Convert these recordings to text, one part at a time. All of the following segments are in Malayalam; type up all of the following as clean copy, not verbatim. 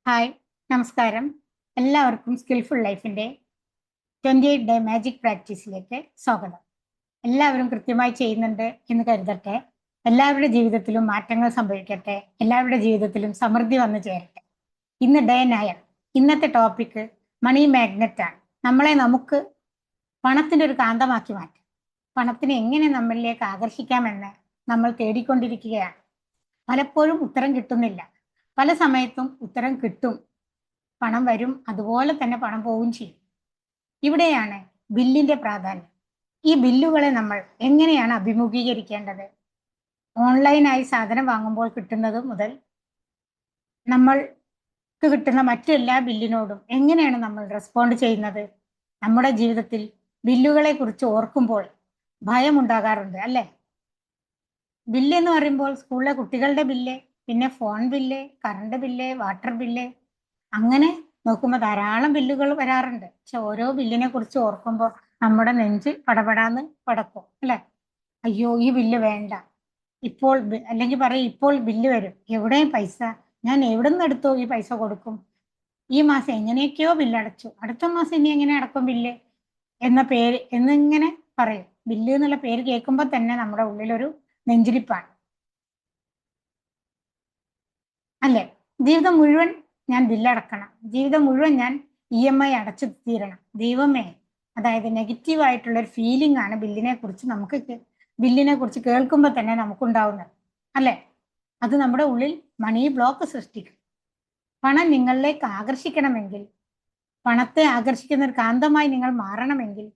ഹായ്, നമസ്കാരം. എല്ലാവർക്കും സ്കിൽഫുൾ ലൈഫിൻ്റെ 28 ഡേ മാജിക് പ്രാക്ടീസിലേക്ക് സ്വാഗതം. എല്ലാവരും കൃത്യമായി ചെയ്യുന്നുണ്ട് എന്ന് കരുതട്ടെ. എല്ലാവരുടെ ജീവിതത്തിലും മാറ്റങ്ങൾ സംഭവിക്കട്ടെ. എല്ലാവരുടെ ജീവിതത്തിലും സമൃദ്ധി വന്നു ചേരട്ടെ. ഇന്ന് ഡേ 9. ഇന്നത്തെ ടോപ്പിക്ക് മണി മാഗ്നറ്റ് ആണ്. നമുക്ക് പണത്തിൻ്റെ ഒരു കാന്തമാക്കി മാറ്റാം. പണത്തിനെ എങ്ങനെ നമ്മളിലേക്ക് ആകർഷിക്കാമെന്ന് നമ്മൾ തേടിക്കൊണ്ടിരിക്കുകയാണ്. പലപ്പോഴും ഉത്തരം കിട്ടുന്നില്ല. പല സമയത്തും ഉത്തരം കിട്ടും. പണം വരും, അതുപോലെ തന്നെ പണം പോവുകയും ചെയ്യും. ഇവിടെയാണ് ബില്ലിന്റെ പ്രാധാന്യം. ഈ ബില്ലുകളെ നമ്മൾ എങ്ങനെയാണ് അഭിമുഖീകരിക്കേണ്ടത്? ഓൺലൈനായി സാധനം വാങ്ങുമ്പോൾ കിട്ടുന്നത് മുതൽ നമ്മൾക്ക് കിട്ടുന്ന മറ്റെല്ലാ ബില്ലിനോടും എങ്ങനെയാണ് നമ്മൾ റെസ്പോണ്ട് ചെയ്യുന്നത്? നമ്മുടെ ജീവിതത്തിൽ ബില്ലുകളെ കുറിച്ച് ഓർക്കുമ്പോൾ ഭയമുണ്ടാകാറുണ്ട് അല്ലേ? ബില്ല് എന്ന് പറയുമ്പോൾ സ്കൂളിലെ കുട്ടികളുടെ ബില്ല്, പിന്നെ phone bill, current bill, water bill, അങ്ങനെ നോക്കുമ്പോൾ ധാരാളം ബില്ലുകൾ വരാറുണ്ട്. പക്ഷെ ഓരോ ബില്ലിനെ കുറിച്ച് ഓർക്കുമ്പോൾ നമ്മുടെ നെഞ്ച് പടപടാന്ന് പടക്കും അല്ലെ? അയ്യോ, ഈ ബില്ല് വേണ്ട, ഇപ്പോൾ അല്ലെങ്കിൽ പറയും ഇപ്പോൾ ബില്ല് വരും, എവിടെയും പൈസ, ഞാൻ എവിടെ നിന്ന് എടുത്തോ ഈ പൈസ കൊടുക്കും, ഈ മാസം എങ്ങനെയൊക്കെയോ ബില്ലടച്ചു, അടുത്ത മാസം ഇനി എങ്ങനെ അടക്കും ബില്ല് എന്ന പേര് എന്നിങ്ങനെ പറയും. ബില്ല് എന്നുള്ള പേര് കേൾക്കുമ്പോൾ തന്നെ നമ്മുടെ ഉള്ളിലൊരു നെഞ്ചിരിപ്പാണ് അല്ലേ? ജീവിതം മുഴുവൻ ഞാൻ ബില്ലടക്കണം, ജീവിതം മുഴുവൻ ഞാൻ EMI അടച്ചു തീരണം, ദൈവമേ. അതായത് നെഗറ്റീവ് ആയിട്ടുള്ള ഒരു ഫീലിംഗ് ആണ് ബില്ലിനെ കുറിച്ച് കേൾക്കുമ്പോൾ തന്നെ നമുക്കുണ്ടാവുന്നത് അല്ലേ? അത് നമ്മുടെ ഉള്ളിൽ മണി ബ്ലോക്ക് സൃഷ്ടിക്കും. പണം നിങ്ങളിലേക്ക് ആകർഷിക്കണമെങ്കിൽ, പണത്തെ ആകർഷിക്കുന്ന ഒരു കാന്തമായി നിങ്ങൾ മാറണമെങ്കിൽ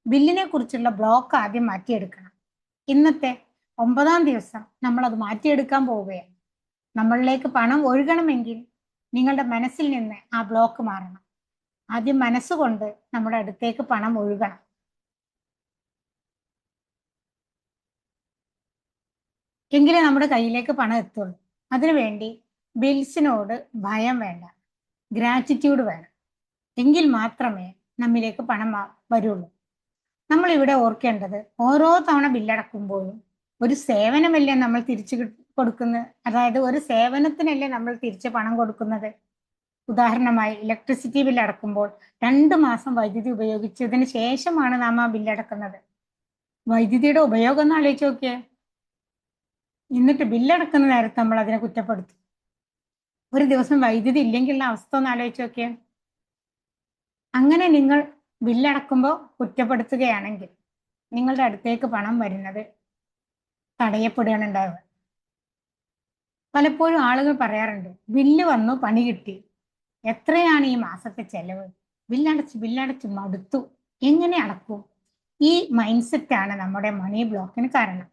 ബില്ലിനെ കുറിച്ചുള്ള ബ്ലോക്ക് ആദ്യം മാറ്റിയെടുക്കണം. ഇന്നത്തെ 9-ാം ദിവസം നമ്മൾ അത് മാറ്റിയെടുക്കാൻ പോവുകയാണ്. നമ്മളിലേക്ക് പണം ഒഴുകണമെങ്കിൽ നിങ്ങളുടെ മനസ്സിൽ നിന്ന് ആ ബ്ലോക്ക് മാറണം. ആദ്യം മനസ്സുകൊണ്ട് നമ്മുടെ അടുത്തേക്ക് പണം ഒഴുകണം. എങ്കിലേ നമ്മുടെ കയ്യിലേക്ക് പണം എത്തുള്ളൂ. അതിനുവേണ്ടി ബിൽസിനോട് ഭയം വേണ്ട, ഗ്രാറ്റിറ്റ്യൂഡ് വേണം. എങ്കിൽ മാത്രമേ നമ്മിലേക്ക് പണം വരുള്ളൂ. നമ്മൾ ഇവിടെ ഓർക്കേണ്ടത്, ഓരോ തവണ ബില്ലടക്കുമ്പോഴും ഒരു സേവനമല്ലേ നമ്മൾ തിരിച്ചു കൊടുക്കുന്നത്. അതായത് ഒരു സേവനത്തിനല്ലേ നമ്മൾ തിരിച്ച് പണം കൊടുക്കുന്നത്. ഉദാഹരണമായി ഇലക്ട്രിസിറ്റി ബില്ല് അടക്കുമ്പോൾ 2 മാസം വൈദ്യുതി ഉപയോഗിച്ചതിന് ശേഷമാണ് നാം ആ ബില്ലടക്കുന്നത്. വൈദ്യുതിയുടെ ഉപയോഗം ഒന്ന് ആലോചിച്ച് നോക്കിയേ. എന്നിട്ട് ബില്ലടക്കുന്ന നേരത്ത് നമ്മൾ അതിനെ കുറ്റപ്പെടുത്തും. ഒരു ദിവസം വൈദ്യുതി ഇല്ലെങ്കിലുള്ള അവസ്ഥ ഒന്ന് ആലോചിച്ച് നോക്കിയേ. അങ്ങനെ നിങ്ങൾ ബില്ലടക്കുമ്പോൾ കുറ്റപ്പെടുത്തുകയാണെങ്കിൽ നിങ്ങളുടെ അടുത്തേക്ക് പണം വരുന്നത് തടയപ്പെടുകയാണ് ഉണ്ടാവുക. പലപ്പോഴും ആളുകൾ പറയാറുണ്ട്, ബില്ല് വന്നു, പണി കിട്ടി, എത്രയാണ് ഈ മാസത്തെ ചെലവ്, ബില്ലടച്ച് മടുത്തു, എങ്ങനെ അടക്കും? ഈ മൈൻഡ് സെറ്റാണ് നമ്മുടെ മണി ബ്ലോക്കിന് കാരണം.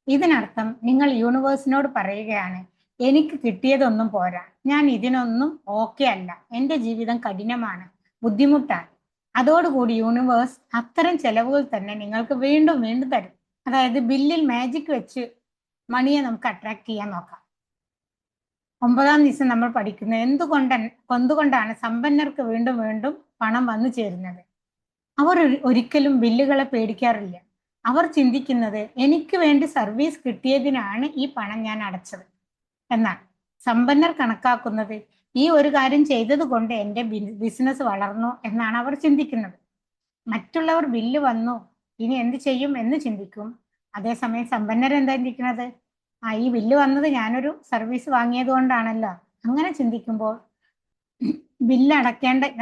ഇതിനർത്ഥം നിങ്ങൾ യൂണിവേഴ്സിനോട് പറയുകയാണ്, എനിക്ക് കിട്ടിയതൊന്നും പോരാ, ഞാൻ ഇതിനൊന്നും ഓക്കെ അല്ല, എൻ്റെ ജീവിതം കഠിനമാണ്, ബുദ്ധിമുട്ടാണ്. അതോടുകൂടി യൂണിവേഴ്സ് അത്തരം ചെലവുകൾ തന്നെ നിങ്ങൾക്ക് വീണ്ടും വീണ്ടും തരും. അതായത് ബില്ലിൽ മാജിക് വെച്ച് മണിയെ നമുക്ക് അട്രാക്ട് ചെയ്യാൻ നോക്കാം. 9-ാം ദിവസം നമ്മൾ പഠിക്കുന്നത് എന്തുകൊണ്ടാണ് സമ്പന്നർക്ക് വീണ്ടും വീണ്ടും പണം വന്നു ചേരുന്നത്. അവർ ഒരിക്കലും ബില്ലുകളെ പേടിക്കാറില്ല. അവർ ചിന്തിക്കുന്നത്, എനിക്ക് വേണ്ടി സർവീസ് കിട്ടിയതിനാണ് ഈ പണം ഞാൻ അടച്ചത് എന്നാണ്. സമ്പന്നർ കണക്കാക്കുന്നത്, ഈ ഒരു കാര്യം ചെയ്തത് കൊണ്ട് എൻ്റെ ബിസിനസ് വളർന്നു എന്നാണ് അവർ ചിന്തിക്കുന്നത്. മറ്റുള്ളവർ ബില്ല് വന്നു, ഇനി എന്ത് ചെയ്യും എന്ന് ചിന്തിക്കും. അതേസമയം സമ്പന്നർ എന്താ ചിന്തിക്കുന്നത്, ഈ ബില്ല് വന്നത് ഞാനൊരു സർവീസ് വാങ്ങിയത് കൊണ്ടാണല്ലോ. അങ്ങനെ ചിന്തിക്കുമ്പോൾ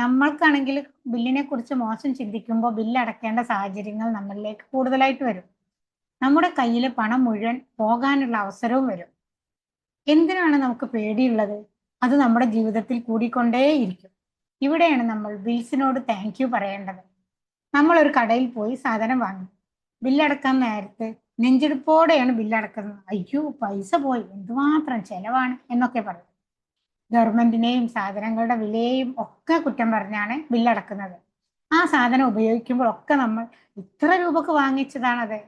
നമ്മൾക്കാണെങ്കിൽ ബില്ലിനെ കുറിച്ച് മോശം ചിന്തിക്കുമ്പോൾ ബില്ലടക്കേണ്ട സാഹചര്യങ്ങൾ നമ്മളിലേക്ക് കൂടുതലായിട്ട് വരും. നമ്മുടെ കയ്യിൽ പണം മുഴുവൻ പോകാനുള്ള അവസരവും വരും. എന്തിനാണ് നമുക്ക് പേടിയുള്ളത്? അത് നമ്മുടെ ജീവിതത്തിൽ കൂടിക്കൊണ്ടേയിരിക്കും. ഇവിടെയാണ് നമ്മൾ ബിൽസിനോട് താങ്ക് യു പറയേണ്ടത്. നമ്മൾ ഒരു കടയിൽ പോയി സാധനം വാങ്ങി, ബില്ലടക്കാൻ നേരത്ത് നെഞ്ചെടുപ്പോടെയാണ് ബില്ലടക്കുന്നത്. അയ്യോ, പൈസ പോയി, എന്തുമാത്രം ചെലവാണ് എന്നൊക്കെ പറയും. ഗവൺമെന്റിനെയും സാധനങ്ങളുടെ വിലയെയും ഒക്കെ കുറ്റം പറഞ്ഞാണ് ബില്ലടക്കുന്നത്. ആ സാധനം ഉപയോഗിക്കുമ്പോൾ ഒക്കെ നമ്മൾ ഇത്ര രൂപക്ക് വാങ്ങിച്ചതാണത്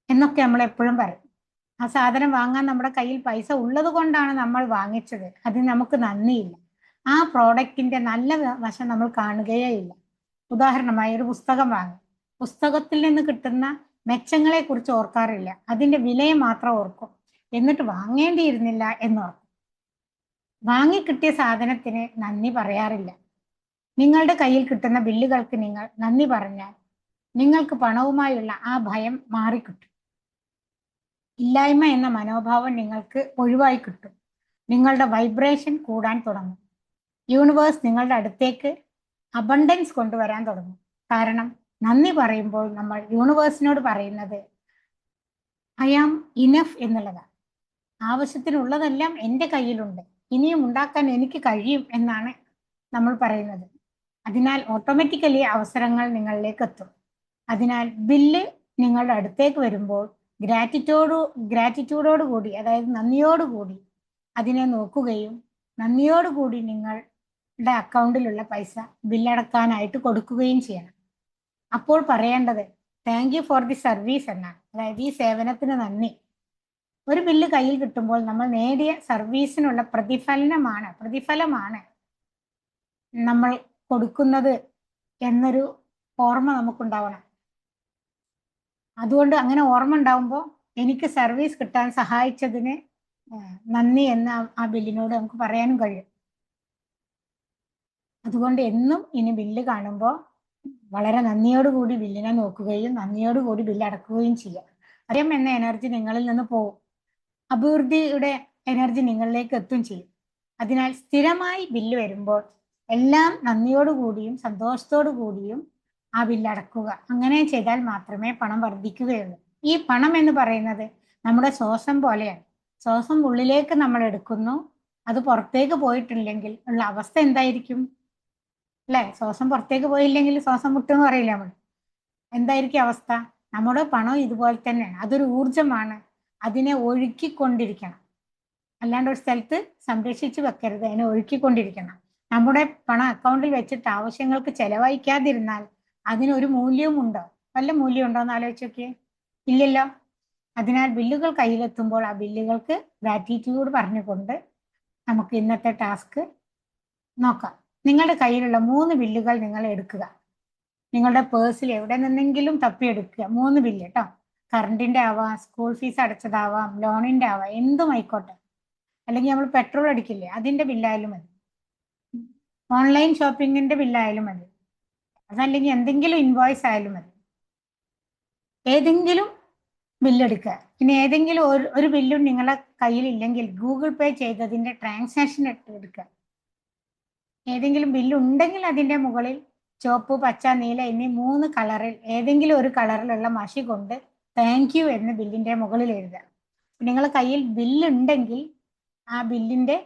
എന്നൊക്കെ നമ്മൾ എപ്പോഴും പറയും. ആ സാധനം വാങ്ങാൻ നമ്മുടെ കയ്യിൽ പൈസ ഉള്ളത് കൊണ്ടാണ് നമ്മൾ വാങ്ങിച്ചത്, അതിന് നമുക്ക് നന്ദിയില്ല. ആ പ്രോഡക്റ്റിന്റെ നല്ല വശം നമ്മൾ കാണുകയേ ഇല്ല. ഉദാഹരണമായി ഒരു പുസ്തകം വാങ്ങി, പുസ്തകത്തിൽ നിന്ന് കിട്ടുന്ന മെച്ചങ്ങളെ കുറിച്ച് ഓർക്കാറില്ല, അതിന്റെ വിലയെ മാത്രം ഓർക്കും. എന്നിട്ട് വാങ്ങേണ്ടിയിരുന്നില്ല എന്നോർക്കും. വാങ്ങിക്കിട്ടിയ സാധനത്തിന് നന്ദി പറയാറില്ല. നിങ്ങളുടെ കയ്യിൽ കിട്ടുന്ന ബില്ലുകൾക്ക് നിങ്ങൾ നന്ദി പറഞ്ഞാൽ നിങ്ങൾക്ക് പണവുമായുള്ള ആ ഭയം മാറിക്കിട്ടും. ഇല്ലായ്മ എന്ന മനോഭാവം നിങ്ങൾക്ക് ഒഴിവായി കിട്ടും. നിങ്ങളുടെ വൈബ്രേഷൻ കൂടാൻ തുടങ്ങും. യൂണിവേഴ്സ് നിങ്ങളുടെ അടുത്തേക്ക് അബണ്ടൻസ് കൊണ്ടുവരാൻ തുടങ്ങും. കാരണം നന്ദി പറയുമ്പോൾ നമ്മൾ യൂണിവേഴ്സിനോട് പറയുന്നത് ഐ ആം ഇനഫ് എന്നുള്ളതാണ്. ആവശ്യത്തിനുള്ളതെല്ലാം എൻ്റെ കയ്യിലുണ്ട്, ഇനിയും ഉണ്ടാക്കാൻ എനിക്ക് കഴിയും എന്നാണ് നമ്മൾ പറയുന്നത്. അതിനാൽ ഓട്ടോമാറ്റിക്കലി അവസരങ്ങൾ നിങ്ങളിലേക്ക് എത്തും. അതിനാൽ ബില്ല് നിങ്ങളുടെ അടുത്തേക്ക് വരുമ്പോൾ ഗ്രാറ്റിറ്റ്യൂഡോട് കൂടി, അതായത് നന്ദിയോടുകൂടി അതിനെ നോക്കുകയും നന്ദിയോടുകൂടി നിങ്ങളുടെ അക്കൗണ്ടിലുള്ള പൈസ ബില്ലടക്കാനായിട്ട് കൊടുക്കുകയും ചെയ്യണം. അപ്പോൾ പറയേണ്ടത് thank you for the service എന്നാണ്. അതായത് ഈ സേവനത്തിന് നന്ദി. ഒരു ബില്ല് കയ്യിൽ കിട്ടുമ്പോൾ നമ്മൾ നേടിയ സർവീസിനുള്ള പ്രതിഫലമാണ് നമ്മൾ കൊടുക്കുന്നത് എന്നൊരു ഓർമ്മ നമുക്കുണ്ടാവണം. അതുകൊണ്ട് അങ്ങനെ ഓർമ്മ ഉണ്ടാവുമ്പോൾ എനിക്ക് സർവീസ് കിട്ടാൻ സഹായിച്ചതിന് നന്ദി എന്ന് ആ ബില്ലിനോട് നമുക്ക് പറയാനും കഴിയും. അതുകൊണ്ട് എന്നും ഇനി ബില്ല് കാണുമ്പോൾ വളരെ നന്ദിയോടുകൂടി ബില്ലിനെ നോക്കുകയും നന്ദിയോടുകൂടി ബില്ല് അടക്കുകയും ചെയ്യുക. അറിയാം എന്ന എനർജി നിങ്ങളിൽ നിന്ന് പോകും. അഭിവൃദ്ധിയുടെ എനർജി നിങ്ങളിലേക്ക് എത്തും ചെയ്യും. അതിനാൽ സ്ഥിരമായി ബില്ല് വരുമ്പോൾ എല്ലാം നന്ദിയോടുകൂടിയും സന്തോഷത്തോടു കൂടിയും ആ ബില്ല് അടക്കുക. അങ്ങനെ ചെയ്താൽ മാത്രമേ പണം വർദ്ധിക്കുകയുള്ളൂ. ഈ പണം എന്ന് പറയുന്നത് നമ്മുടെ ശ്വാസം പോലെയാണ്. ശ്വാസം ഉള്ളിലേക്ക് നമ്മൾ എടുക്കുന്നു, അത് പുറത്തേക്ക് പോയിട്ടില്ലെങ്കിൽ ഉള്ള അവസ്ഥ എന്തായിരിക്കും അല്ലെ? ശ്വാസം പുറത്തേക്ക് പോയില്ലെങ്കിൽ ശ്വാസം മുട്ടെന്ന് പറയില്ല നമ്മൾ. എന്തായിരിക്കും അവസ്ഥ? നമ്മുടെ പണം ഇതുപോലെ തന്നെയാണ്. അതൊരു ഊർജമാണ്. അതിനെ ഒഴുക്കിക്കൊണ്ടിരിക്കണം. അല്ലാണ്ട് ഒരു സ്ഥലത്ത് സംരക്ഷിച്ച് വെക്കരുത്, അതിനെ ഒഴുക്കിക്കൊണ്ടിരിക്കണം. നമ്മുടെ പണം അക്കൗണ്ടിൽ വെച്ചിട്ട് ആവശ്യങ്ങൾക്ക് ചെലവഴിക്കാതിരുന്നാൽ അതിനൊരു മൂല്യവും ഉണ്ടോ? വല്ല മൂല്യം ഉണ്ടോ എന്ന് ആലോചിച്ച് നോക്കിയേ. ഇല്ലല്ലോ. അതിനാൽ ബില്ലുകൾ കയ്യിലെത്തുമ്പോൾ ആ ബില്ലുകൾക്ക് ഗ്രാറ്റിറ്റ്യൂഡ് പറഞ്ഞുകൊണ്ട് നമുക്ക് ഇന്നത്തെ ടാസ്ക് നോക്കാം. നിങ്ങളുടെ കയ്യിലുള്ള 3 ബില്ലുകൾ നിങ്ങൾ എടുക്കുക. നിങ്ങളുടെ പേഴ്സിൽ എവിടെ നിന്നെങ്കിലും തപ്പിയെടുക്കുക. 3 ബില്ല് കേട്ടോ. കറണ്ടിന്റെ ആവാം, സ്കൂൾ ഫീസ് അടച്ചതാവാം, ലോണിന്റെ ആവാം, എന്തും ആയിക്കോട്ടെ. അല്ലെങ്കിൽ നമ്മൾ പെട്രോൾ അടിക്കില്ലേ, അതിന്റെ ബില്ലായാലും മതി. ഓൺലൈൻ ഷോപ്പിങ്ങിന്റെ ബില്ലായാലും മതി. അതല്ലെങ്കിൽ എന്തെങ്കിലും ഇൻവോയ്സ് ആയാലും മതി. ഏതെങ്കിലും ബില്ലെടുക്കുക. ഇനി ഏതെങ്കിലും ഒരു ബില്ലും നിങ്ങളുടെ കയ്യിലില്ലെങ്കിൽ ഗൂഗിൾ പേ ചെയ്തതിന്റെ ട്രാൻസാക്ഷൻ എടുക്കുക. ഏതെങ്കിലും ബില്ല് ഉണ്ടെങ്കിൽ അതിന്റെ മുകളിൽ ചുവപ്പ്, പച്ച, നീല എന്നീ 3 കളറിൽ ഏതെങ്കിലും ഒരു കളറിലുള്ള മഷി കൊണ്ട് താങ്ക് യു എന്ന് ബില്ലിന്റെ മുകളിൽ എഴുതുക. നിങ്ങളുടെ കയ്യിൽ ബില്ല് ഉണ്ടെങ്കിൽ ആ ബില്ലിന്റെ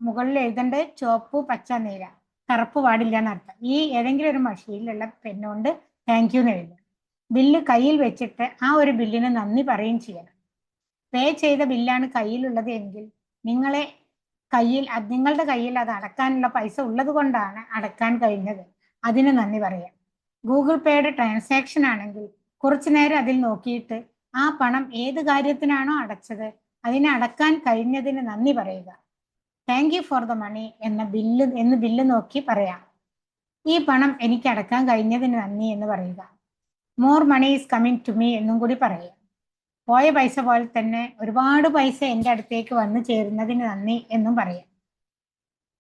മുകളിൽ എഴുതേണ്ടത് ചുവപ്പ്, പച്ച, നീല, കറുപ്പ് പാടില്ല എന്നർത്ഥം. ഈ ഏതെങ്കിലും ഒരു മഷിയിലുള്ള പെണ്ണുകൊണ്ട് താങ്ക് യു എന്ന് എഴുതുക. ബില്ല് കയ്യിൽ വെച്ചിട്ട് ആ ഒരു ബില്ലിന് നന്ദി പറയുകയും ചെയ്യണം. പേ ചെയ്ത ബില്ലാണ് കയ്യിലുള്ളത് എങ്കിൽ നിങ്ങളുടെ കയ്യിൽ അത് അടക്കാനുള്ള പൈസ ഉള്ളത് കൊണ്ടാണ് അടക്കാൻ കഴിഞ്ഞത്, അതിന് നന്ദി പറയാം. ഗൂഗിൾ പേയുടെ ട്രാൻസാക്ഷൻ ആണെങ്കിൽ കുറച്ചു നേരം അതിൽ നോക്കിയിട്ട് ആ പണം ഏത് കാര്യത്തിനാണോ അടച്ചത് അതിനെ അടക്കാൻ കഴിഞ്ഞതിന് നന്ദി പറയുക. Thank you for the money എന്ന് ബില്ല് നോക്കി പറയാം. ഈ പണം എനിക്ക് അടക്കാൻ കഴിഞ്ഞതിന് നന്ദി എന്ന് പറയുക. More money is coming to me എന്നും കൂടി പറയുക. പോയ പൈസ പോലെ തന്നെ ഒരുപാട് പൈസ എൻ്റെ അടുത്തേക്ക് വന്നു ചേരുന്നതിന് നന്ദി എന്നും പറയാം.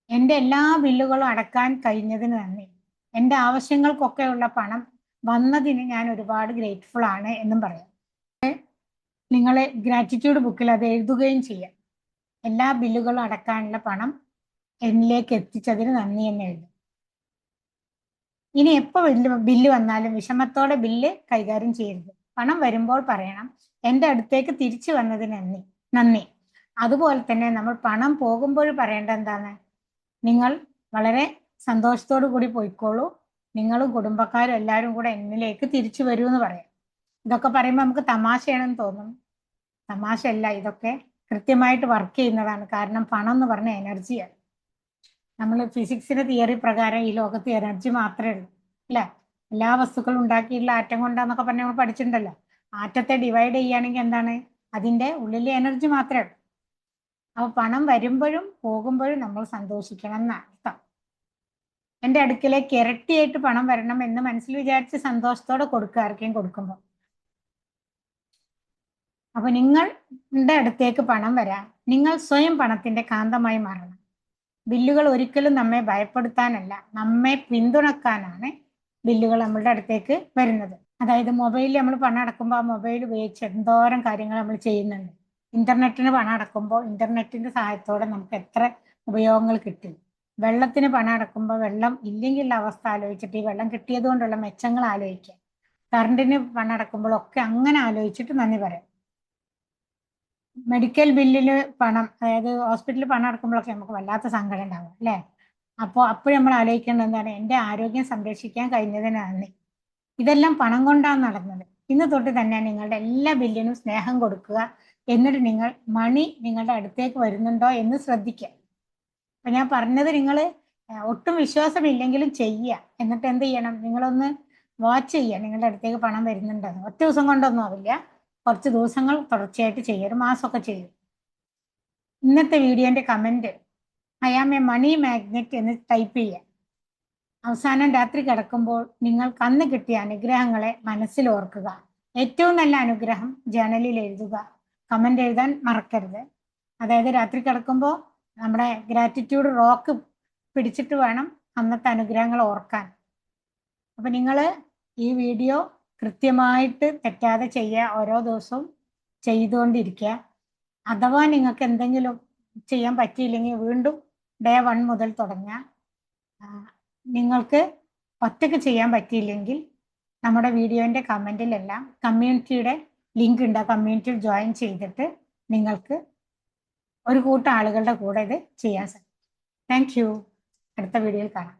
എൻ്റെ എല്ലാ ബില്ലുകളും അടക്കാൻ കഴിഞ്ഞതിന് നന്ദി. എൻ്റെ ആവശ്യങ്ങൾക്കൊക്കെയുള്ള പണം വന്നതിന് ഞാൻ ഒരുപാട് ഗ്രേറ്റ്ഫുൾ ആണ് എന്നും പറയാം. നിങ്ങളെ ഗ്രാറ്റിറ്റ്യൂഡ് ബുക്കിൽ അത് എഴുതുകയും ചെയ്യാം. എല്ലാ ബില്ലുകളും അടക്കാനുള്ള പണം എന്നിലേക്ക് എത്തിച്ചതിന് നന്ദി എന്ന് എഴുതും. ഇനി എപ്പോൾ ബില്ല് വന്നാലും വിഷമത്തോടെ ബില്ല് കൈകാര്യം ചെയ്യരുത്. പണം വരുമ്പോൾ പറയണം എൻ്റെ അടുത്തേക്ക് തിരിച്ചു വന്നതിന് നന്ദി. അതുപോലെ തന്നെ നമ്മൾ പണം പോകുമ്പോൾ പറയേണ്ടത് എന്താണ്? നിങ്ങൾ വളരെ സന്തോഷത്തോടു കൂടി പോയിക്കോളൂ, നിങ്ങളും കുടുംബക്കാരും എല്ലാവരും കൂടെ എന്നിലേക്ക് തിരിച്ചു വരൂ എന്ന് പറയാം. ഇതൊക്കെ പറയുമ്പോൾ നമുക്ക് തമാശയാണെന്ന് തോന്നും. തമാശയല്ല, ഇതൊക്കെ കൃത്യമായിട്ട് വർക്ക് ചെയ്യുന്നതാണ്. കാരണം പണം എന്ന് പറഞ്ഞ എനർജിയാണ്. നമ്മൾ ഫിസിക്സിന്റെ തിയറി പ്രകാരം ഈ ലോകത്ത് എനർജി മാത്രമേ ഉള്ളൂ അല്ലെ? എല്ലാ വസ്തുക്കളും ഉണ്ടാക്കിയിട്ടുള്ള ആറ്റം കൊണ്ടാന്നൊക്കെ പറഞ്ഞ് നമ്മൾ പഠിച്ചിട്ടുണ്ടല്ലോ. ആറ്റത്തെ ഡിവൈഡ് ചെയ്യുകയാണെങ്കിൽ എന്താണ്? അതിന്റെ ഉള്ളിലെ എനർജി മാത്രമേ ഉള്ളൂ. അപ്പൊ പണം വരുമ്പോഴും പോകുമ്പോഴും നമ്മൾ സന്തോഷിക്കണം എന്ന് അർത്ഥം. എൻ്റെ അടുക്കലേക്ക് ഇരട്ടിയായിട്ട് പണം വരണം എന്ന് മനസ്സിൽ വിചാരിച്ച് സന്തോഷത്തോടെ കൊടുക്കുക ആർക്കെയും കൊടുക്കുമ്പോൾ. അപ്പൊ നിങ്ങളുടെ അടുത്തേക്ക് പണം വരാൻ നിങ്ങൾ സ്വയം പണത്തിന്റെ കാന്തമായി മാറണം. ബില്ലുകൾ ഒരിക്കലും നമ്മെ ഭയപ്പെടുത്താനല്ല, നമ്മെ പിന്തുണക്കാനാണ് ബില്ലുകൾ നമ്മളുടെ അടുത്തേക്ക് വരുന്നത്. അതായത് മൊബൈലിൽ നമ്മൾ പണം അടക്കുമ്പോൾ ആ മൊബൈൽ ഉപയോഗിച്ച് എന്തോരം കാര്യങ്ങൾ നമ്മൾ ചെയ്യുന്നുണ്ട്. ഇന്റർനെറ്റിന് പണം അടക്കുമ്പോൾ ഇന്റർനെറ്റിന്റെ സഹായത്തോടെ നമുക്ക് എത്ര ഉപയോഗങ്ങൾ കിട്ടി. വെള്ളത്തിന് പണം അടക്കുമ്പോൾ വെള്ളം ഇല്ലെങ്കിലുള്ള അവസ്ഥ ആലോചിച്ചിട്ട് ഈ വെള്ളം കിട്ടിയത് കൊണ്ടുള്ള മെച്ചങ്ങൾ ആലോചിക്കുക. കറണ്ടിന് പണം അടക്കുമ്പോഴൊക്കെ അങ്ങനെ ആലോചിച്ചിട്ട് നന്ദി പറയാം. മെഡിക്കൽ ബില്ലിൽ പണം, അതായത് ഹോസ്പിറ്റലിൽ പണം അടക്കുമ്പോഴൊക്കെ നമുക്ക് വല്ലാത്ത സങ്കടം ഉണ്ടാവും അല്ലേ? അപ്പോഴും നമ്മൾ ആലോചിക്കേണ്ടത് എന്താണ്? എൻ്റെ ആരോഗ്യം സംരക്ഷിക്കാൻ കഴിഞ്ഞതിന് നന്ദി. ഇതെല്ലാം പണം കൊണ്ടാണ് നടന്നത്. ഇന്ന് തൊട്ട് തന്നെ നിങ്ങളുടെ എല്ലാ ബില്ലിനും സ്നേഹം കൊടുക്കുക. എന്നിട്ട് മണി നിങ്ങളുടെ അടുത്തേക്ക് വരുന്നുണ്ടോ എന്ന് ശ്രദ്ധിക്കുക. അപ്പൊ ഞാൻ പറഞ്ഞത് നിങ്ങൾ ഒട്ടും വിശ്വാസമില്ലെങ്കിലും ചെയ്യുക. എന്നിട്ട് എന്ത് ചെയ്യണം? നിങ്ങളൊന്ന് വാച്ച് ചെയ്യുക, നിങ്ങളുടെ അടുത്തേക്ക് പണം വരുന്നുണ്ടെന്ന്. ഒറ്റ ദിവസം കൊണ്ടൊന്നും ആവില്ല, കുറച്ച് ദിവസങ്ങൾ തുടർച്ചയായിട്ട് ചെയ്യുക, ഒരു മാസമൊക്കെ ചെയ്യും. ഇന്നത്തെ വീഡിയോന്റെ comment I am a money magnet എന്ന് ടൈപ്പ് ചെയ്യുക. അവസാനം രാത്രി കിടക്കുമ്പോൾ നിങ്ങൾക്ക് അന്ന് കിട്ടിയ അനുഗ്രഹങ്ങളെ മനസ്സിൽ ഓർക്കുക. ഏറ്റവും നല്ല അനുഗ്രഹം ജേണലിൽ എഴുതുക. കമന്റ് എഴുതാൻ മറക്കരുത്. അതായത് രാത്രി കിടക്കുമ്പോൾ നമ്മുടെ ഗ്രാറ്റിറ്റ്യൂഡ് റോക്ക് പിടിച്ചിട്ട് വേണം അന്നത്തെ അനുഗ്രഹങ്ങൾ ഓർക്കാൻ. അപ്പൊ നിങ്ങൾ ഈ വീഡിയോ കൃത്യമായിട്ട് തെറ്റാതെ ചെയ്യുക, ഓരോ ദിവസവും ചെയ്തുകൊണ്ടിരിക്കുക. അഥവാ നിങ്ങൾക്ക് എന്തെങ്കിലും ചെയ്യാൻ പറ്റിയില്ലെങ്കിൽ വീണ്ടും ഡേ 1 മുതൽ തുടങ്ങുക. നിങ്ങൾക്ക് ഒറ്റയ്ക്ക് ചെയ്യാൻ പറ്റിയില്ലെങ്കിൽ നമ്മുടെ വീഡിയോന്റെ കമന്റിലെല്ലാം കമ്മ്യൂണിറ്റിയുടെ ലിങ്ക് ഉണ്ട്. ആ കമ്മ്യൂണിറ്റിയിൽ ജോയിൻ ചെയ്തിട്ട് നിങ്ങൾക്ക് ഒരു കൂട്ടം ആളുകളുടെ കൂടെ ഇത് ചെയ്യാൻ സാധിക്കും. Thank you. അടുത്ത വീഡിയോയിൽ കാണാം.